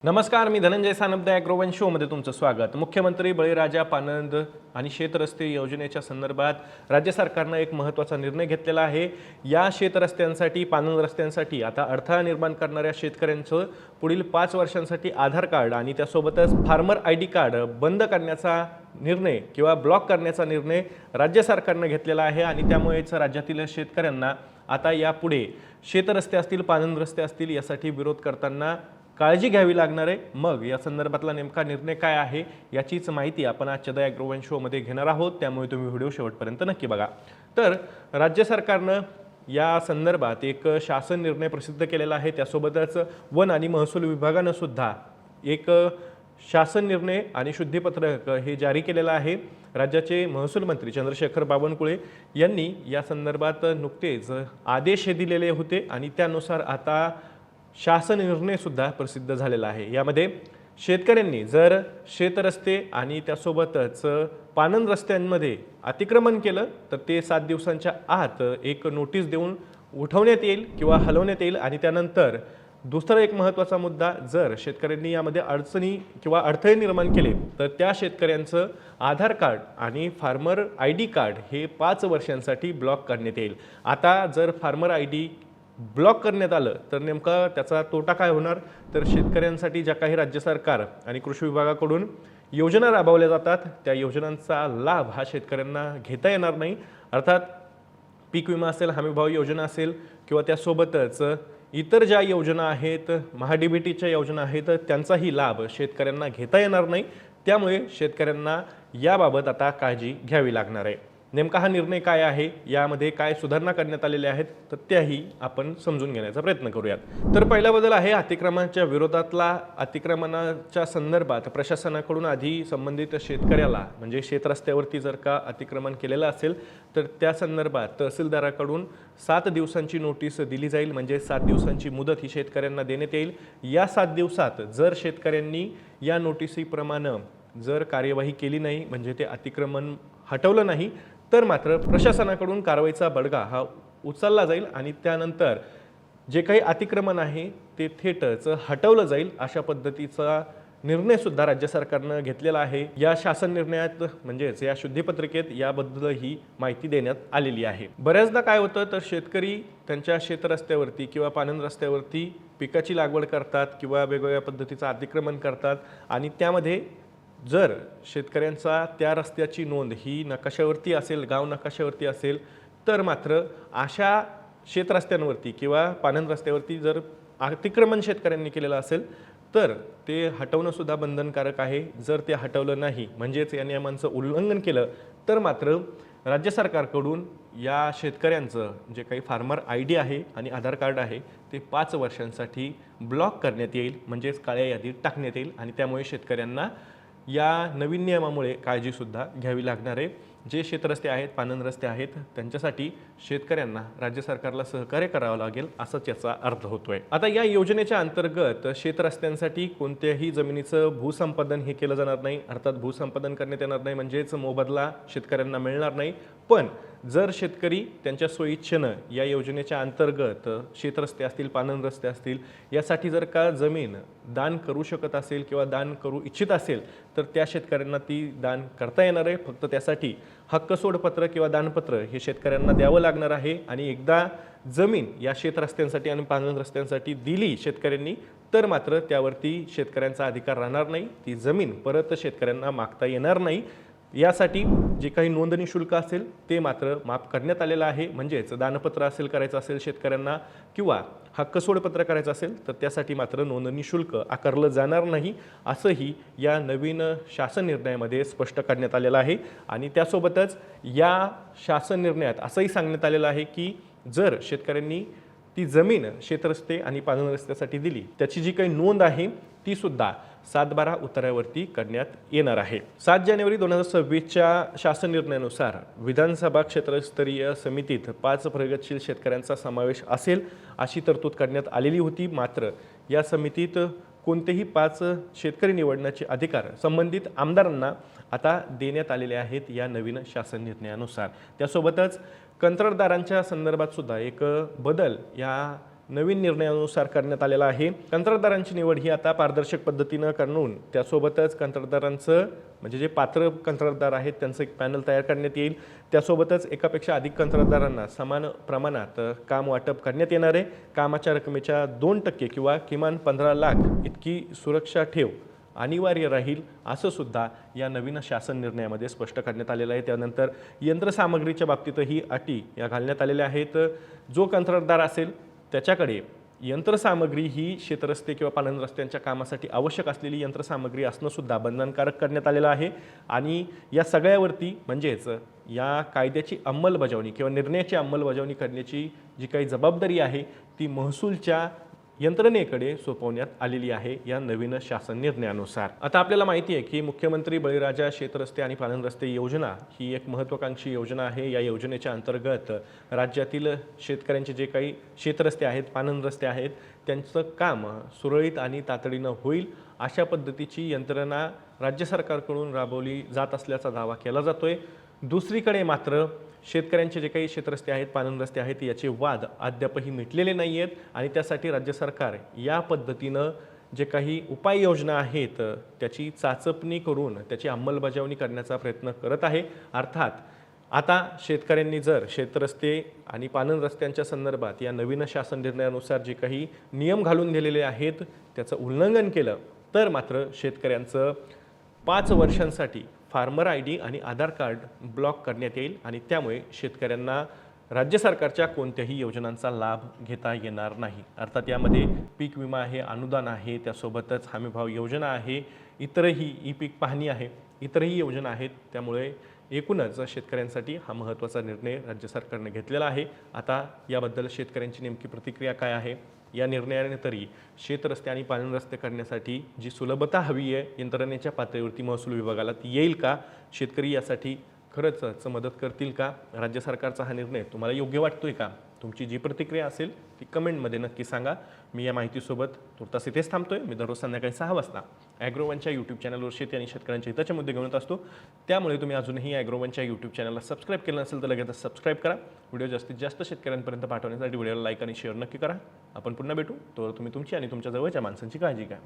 नमस्कार, मी धनंजय सानपदे ॲग्रोवन शोमध्ये तुमचं स्वागत। मुख्यमंत्री बळीराजा पानंद आणि शेतरस्ते योजनेच्या संदर्भात राज्य सरकारनं एक महत्त्वाचा निर्णय घेतलेला आहे। या शेतरस्त्यांसाठी, पानंद रस्त्यांसाठी आता अडथळा निर्माण करणाऱ्या शेतकऱ्यांचं पुढील 5 वर्षांसाठी आधार कार्ड आणि त्यासोबतच फार्मर आयडी कार्ड बंद करण्याचा निर्णय किंवा ब्लॉक करण्याचा निर्णय राज्य सरकारनं घेतलेला आहे आणि त्यामुळेच राज्यातील शेतकऱ्यांना आता यापुढे शेतरस्ते असतील, पानंद रस्ते असतील यासाठी विरोध करताना काळजी घ्यावी लागणार आहे। मग या संदर्भातला नेमका निर्णय काय आहे याचीच माहिती आपण आजच्या द ॲग्रोवन शोमध्ये घेणार आहोत, त्यामुळे तुम्ही व्हिडिओ शेवटपर्यंत नक्की बघा। तर राज्य सरकारनं या संदर्भात एक शासन निर्णय प्रसिद्ध केलेला आहे। त्यासोबतच वन आणि महसूल विभागानं सुद्धा एक शासन निर्णय आणि शुद्धीपत्रक हे जारी केलेलं आहे। राज्याचे महसूल मंत्री चंद्रशेखर बावनकुळे यांनी या संदर्भात नुकतेच आदेश दिलेले होते आणि त्यानुसार आता शासन निर्णय सुद्धा प्रसिद्ध झालेला आहे। यामध्ये शेतकऱ्यांनी जर शेतरस्ते आणि त्यासोबतच पानंद रस्त्यांमध्ये अतिक्रमण केलं तर ते 7 दिवसांच्या आत एक नोटीस देऊन उठवण्यात येईल किंवा हलवण्यात येईल। आणि त्यानंतर दुसरा एक महत्त्वाचा मुद्दा, जर शेतकऱ्यांनी यामध्ये अडचणी किंवा अडथळे निर्माण केले तर त्या शेतकऱ्यांचं आधार कार्ड आणि फार्मर आयडी कार्ड हे 5 वर्षांसाठी ब्लॉक करण्यात येईल। आता जर फार्मर आयडी ब्लॉक करण्यात आलं तर नेमका त्याचा तोटा काय होणार, तर शेतकऱ्यांसाठी ज्या काही राज्य सरकार आणि कृषी विभागाकडून योजना राबवल्या जातात त्या योजनांचा लाभ हा शेतकऱ्यांना घेता येणार नाही। अर्थात पीक विमा असेल, हमीभाव योजना असेल किंवा त्यासोबतच इतर ज्या योजना आहेत, महाडीबीटीच्या योजना आहेत, त्यांचाही लाभ शेतकऱ्यांना घेता येणार नाही। त्यामुळे शेतकऱ्यांना याबाबत आता काळजी घ्यावी लागणार आहे। नेमका हा निर्णय काय आहे, यामध्ये काय सुधारणा करण्यात आलेल्या आहेत तर त्याही आपण समजून घेण्याचा प्रयत्न करूयात। तर पहिला बदल आहे अतिक्रमणाच्या विरोधातला। अतिक्रमणाच्या संदर्भात प्रशासनाकडून आधी संबंधित शेतकऱ्याला म्हणजे शेतरस्त्यावरती जर का अतिक्रमण केलेलं असेल तर त्या संदर्भात तहसीलदाराकडून 7 दिवसांची नोटीस दिली जाईल। म्हणजे 7 दिवसांची मुदत ही शेतकऱ्यांना देण्यात येईल। या 7 दिवसात जर शेतकऱ्यांनी या नोटिसीप्रमाणे जर कार्यवाही केली नाही, म्हणजे ते अतिक्रमण हटवलं नाही, तर मात्र प्रशासनाकडून कारवाईचा बडगा हा उचलला जाईल आणि त्यानंतर जे काही अतिक्रमण आहे ते थेटच हटवलं जाईल। अशा पद्धतीचा निर्णय सुद्धा राज्य सरकारनं घेतलेला आहे। या शासन निर्णयात म्हणजेच या शुद्धीपत्रिकेत याबद्दल ही माहिती देण्यात आलेली आहे। बऱ्याचदा काय होतं तर शेतकरी त्यांच्या शेतरस्त्यावरती किंवा पानंद रस्त्यावरती पिकाची लागवड करतात किंवा वेगवेगळ्या पद्धतीचं अतिक्रमण करतात आणि त्यामध्ये जर शेतकऱ्यांचा त्या रस्त्याची नोंद ही नकाशावरती असेल, गाव नकाशावरती असेल, तर मात्र अशा शेतरस्त्यांवरती किंवा पानंद रस्त्यावरती जर अतिक्रमण शेतकऱ्यांनी केलेलं असेल तर ते हटवणं सुद्धा बंधनकारक आहे। जर ते हटवलं नाही, म्हणजेच या नियमांचं उल्लंघन केलं, तर मात्र राज्य सरकारकडून या शेतकऱ्यांचं जे काही फार्मर आयडी आहे आणि आधार कार्ड आहे ते 5 वर्षांसाठी ब्लॉक करण्यात येईल, म्हणजेच काळ्या यादीत टाकण्यात येईल। आणि त्यामुळे शेतकऱ्यांना या नवीन नियमामुळे काळजीसुद्धा घ्यावी लागणार आहे। जे शेतरस्ते आहेत, पानंद रस्ते आहेत, त्यांच्यासाठी शेतकऱ्यांना राज्य सरकारला सहकार्य करावं लागेल असाच याचा अर्थ होतोय। आता या योजनेच्या अंतर्गत शेतरस्त्यांसाठी कोणत्याही जमिनीचं भूसंपादन हे केलं जाणार नाही। अर्थात भूसंपादन करण्यात येणार नाही म्हणजेच मोबदला शेतकऱ्यांना मिळणार नाही। पण जर शेतकरी त्यांच्या सोयीच्छेनं या योजनेच्या अंतर्गत शेतरस्ते असतील, पानंद रस्ते असतील यासाठी जर का जमीन दान करू शकत असेल किंवा दान करू इच्छित असेल तर त्या शेतकऱ्यांना ती दान करता येणार आहे। फक्त त्यासाठी हक्कसोडपत्र किंवा दानपत्र हे शेतकऱ्यांना द्यावं लागणार आहे। आणि एकदा जमीन या शेतरस्त्यांसाठी आणि पानंद रस्त्यांसाठी दिली शेतकऱ्यांनी तर मात्र त्यावरती शेतकऱ्यांचा अधिकार राहणार नाही। ती जमीन परत शेतकऱ्यांना मागता येणार नाही। यासाठी जे काही नोंदणी शुल्क असेल ते मात्र माफ करण्यात आलेलं आहे। म्हणजेच दानपत्र असेल करायचं असेल शेतकऱ्यांना किंवा हक्कसोडपत्र करायचं असेल तर त्यासाठी मात्र नोंदणी शुल्क आकारलं जाणार नाही, असंही या नवीन शासन निर्णयामध्ये स्पष्ट करण्यात आलेलं आहे। आणि त्यासोबतच या शासन निर्णयात असंही सांगण्यात आलेलं आहे की जर शेतकऱ्यांनी ती जमीन शेतरस्ते आणि पानंद रस्त्यासाठी दिली त्याची जी काही नोंद आहे ती सुद्धा 7/12 उतार्यावरती करण्यात येणार आहे। 7 जानेवारी 2026च्या शासन निर्णयानुसार विधानसभा क्षेत्रस्तरीय समितीत 5 प्रगतशील शेतकऱ्यांचा समावेश असेल अशी तरतूद करण्यात आलेली होती। मात्र या समितीत कोणतेही 5 शेतकरी निवडण्याचे अधिकार संबंधित आमदारांना आता देण्यात आलेले आहेत या नवीन शासन निर्णयानुसार। त्यासोबतच कंत्राटदारांच्या संदर्भात सुद्धा एक बदल या नवीन निर्णयानुसार करण्यात आलेला आहे। कंत्राटदारांची निवड ही आता पारदर्शक पद्धतीनं करून त्यासोबतच कंत्राटदारांचं म्हणजे जे पात्र कंत्राटदार आहेत त्यांचं एक पॅनल तयार करण्यात येईल। त्यासोबतच एकापेक्षा अधिक कंत्राटदारांना समान प्रमाणात काम वाटप करण्यात येणार आहे। कामाच्या रकमेच्या 2% किंवा किमान 15 लाख इतकी सुरक्षा ठेव अनिवार्य राहील असं सुद्धा या नवीन शासन निर्णयामध्ये स्पष्ट करण्यात आलेलं आहे। त्यानंतर यंत्रसामग्रीच्या बाबतीतही अटी या घालण्यात आलेल्या आहेत। जो कंत्राटदार असेल त्याच्याकडे यंत्रसामग्री ही शेतरस्ते किंवा पाणंद रस्त्यांच्या कामासाठी आवश्यक असलेली यंत्रसामग्री असणं सुद्धा बंधनकारक करण्यात आलेलं आहे। आणि या सगळ्यावरती म्हणजेच या कायद्याची अंमलबजावणी किंवा निर्णयाची अंमलबजावणी करण्याची जी काही जबाबदारी आहे ती महसूलच्या यंत्रणेकडे सोपवण्यात आलेली आहे या नवीन शासन निर्णयानुसार। आता आपल्याला माहिती आहे की मुख्यमंत्री बळीराजा शेतरस्ते आणि पाणंद रस्ते योजना ही एक महत्त्वाकांक्षी योजना आहे। या योजनेच्या अंतर्गत राज्यातील शेतकऱ्यांचे जे काही शेतरस्ते आहेत, पाणंद रस्ते आहेत त्यांचं काम सुरळीत आणि तातडीनं होईल अशा पद्धतीची यंत्रणा राज्य सरकारकडून राबवली जात असल्याचा दावा केला जातोय। दुसरीकडे मात्र शेतकऱ्यांचे जे काही शेतरस्ते आहेत, पाणंद रस्ते आहेत याचे वाद अद्यापही मिटलेले नाही आहेत आणि त्यासाठी राज्य सरकार या पद्धतीनं जे काही उपाययोजना आहेत त्याची चाचपणी करून त्याची अंमलबजावणी करण्याचा प्रयत्न करत आहे। अर्थात आता शेतकऱ्यांनी जर शेतरस्ते आणि पाणंद रस्त्यांच्या संदर्भात या नवीन शासन निर्णयानुसार जे काही नियम घालून दिलेले आहेत त्याचं उल्लंघन केलं तर मात्र शेतकऱ्यांचं 5 वर्षांसाठी फार्मर ID आणि आधार कार्ड ब्लॉक करण्यात येईल आणि त्यामुळे शेतकऱ्यांना राज्य सरकारच्या कोणत्याही योजनांचा लाभ घेता येणार नाही। अर्थात यामध्ये पीक विमा आहे, अनुदान आहे, त्यासोबतच हमीभाव योजना आहे, इतरही ई पीक पाहणी आहे, इतरही योजना आहेत। त्यामुळे एकूणच शेतकऱ्यांसाठी हा महत्त्वाचा निर्णय राज्य सरकारने घेतलेला आहे। आता याबद्दल शेतकऱ्यांची नेमकी प्रतिक्रिया काय आहे? या निर्णयाने तरी शेतरस्ते आणि पाणंद रस्ते करण्यासाठी जी सुलभता हवी आहे यंत्रणेच्या पातळीवरती महसूल विभागाला ती येईल का? शेतकरी यासाठी खरंच मदत करतील का? राज्य सरकारचा हा निर्णय तुम्हाला योग्य वाटतोय का? तुमची जी प्रतिक्रिया असेल ती कमेंटमध्ये नक्की सांगा। मी या माहितीसोबत तुर्तास इथेच थांबतोय। मी दररोज संध्याकाळी 6 वाजता ॲग्रोवनच्या यूट्यूब चॅनलवर शेती आणि शेतकऱ्यांच्या हिताचे मुद्दे घेऊन असतो। त्यामुळे तुम्ही अजूनही ॲग्रोवनच्या यूट्यूब चॅनलला सबस्क्राईब केलं नसेल तर लगेच सबस्क्राईब करा। व्हिडिओ जास्तीत जास्त शेतकऱ्यांपर्यंत पाठवण्यासाठी व्हिडिओला लाईक आणि शेअर नक्की करा। आपण पुन्हा भेटू। तर तुम्ही तुमची आणि तुमच्या जवळच्या माणसांची काळजी घ्या।